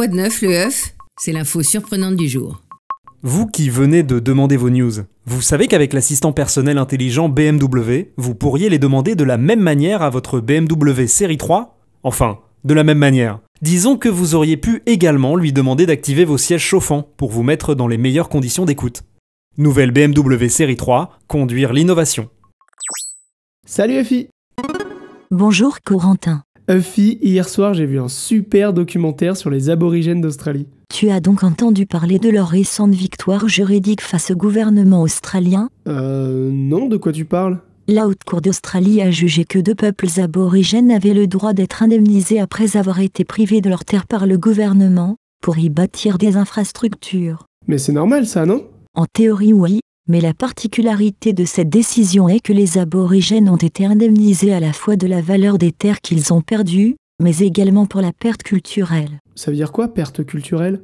Quoi de neuf, le œuf? C'est l'info surprenante du jour. Vous qui venez de demander vos news, vous savez qu'avec l'assistant personnel intelligent BMW, vous pourriez les demander de la même manière à votre BMW série 3? Enfin, de la même manière. Disons que vous auriez pu également lui demander d'activer vos sièges chauffants pour vous mettre dans les meilleures conditions d'écoute. Nouvelle BMW série 3, conduire l'innovation. Salut Effie. Bonjour Corentin. Effie, hier soir j'ai vu un super documentaire sur les aborigènes d'Australie. Tu as donc entendu parler de leur récente victoire juridique face au gouvernement australien? Non, de quoi tu parles? La Haute Cour d'Australie a jugé que 2 peuples aborigènes avaient le droit d'être indemnisés après avoir été privés de leurs terres par le gouvernement, pour y bâtir des infrastructures. Mais c'est normal ça, non? En théorie oui, mais la particularité de cette décision est que les aborigènes ont été indemnisés à la fois de la valeur des terres qu'ils ont perdues, mais également pour la perte culturelle. Ça veut dire quoi, perte culturelle?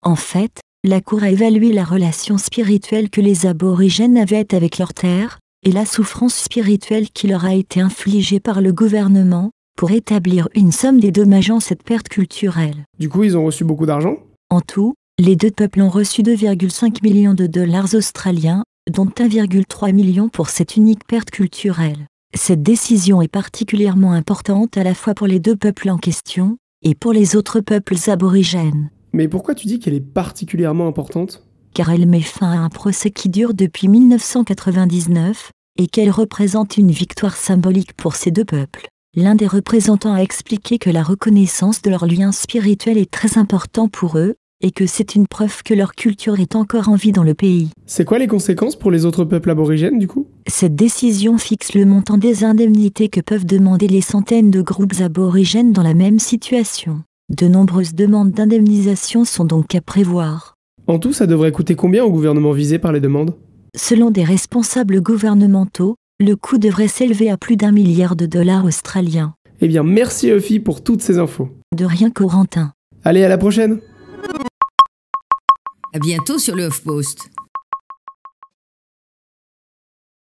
En fait, la Cour a évalué la relation spirituelle que les aborigènes avaient avec leurs terres, et la souffrance spirituelle qui leur a été infligée par le gouvernement, pour établir une somme dédommageant cette perte culturelle. Du coup, ils ont reçu beaucoup d'argent? En tout, les 2 peuples ont reçu 2,5 millions de dollars australiens, dont 1,3 million pour cette unique perte culturelle. Cette décision est particulièrement importante à la fois pour les 2 peuples en question, et pour les autres peuples aborigènes. Mais pourquoi tu dis qu'elle est particulièrement importante? Car elle met fin à un procès qui dure depuis 1999, et qu'elle représente une victoire symbolique pour ces 2 peuples. L'un des représentants a expliqué que la reconnaissance de leur lien spirituel est très important pour eux, et que c'est une preuve que leur culture est encore en vie dans le pays. C'est quoi les conséquences pour les autres peuples aborigènes du coup? Cette décision fixe le montant des indemnités que peuvent demander les centaines de groupes aborigènes dans la même situation. De nombreuses demandes d'indemnisation sont donc à prévoir. En tout, ça devrait coûter combien au gouvernement visé par les demandes? Selon des responsables gouvernementaux, le coût devrait s'élever à plus d'1 milliard de dollars australiens. Eh bien, merci Effie pour toutes ces infos. De rien Corentin. Allez, à la prochaine! À bientôt sur le HuffPost.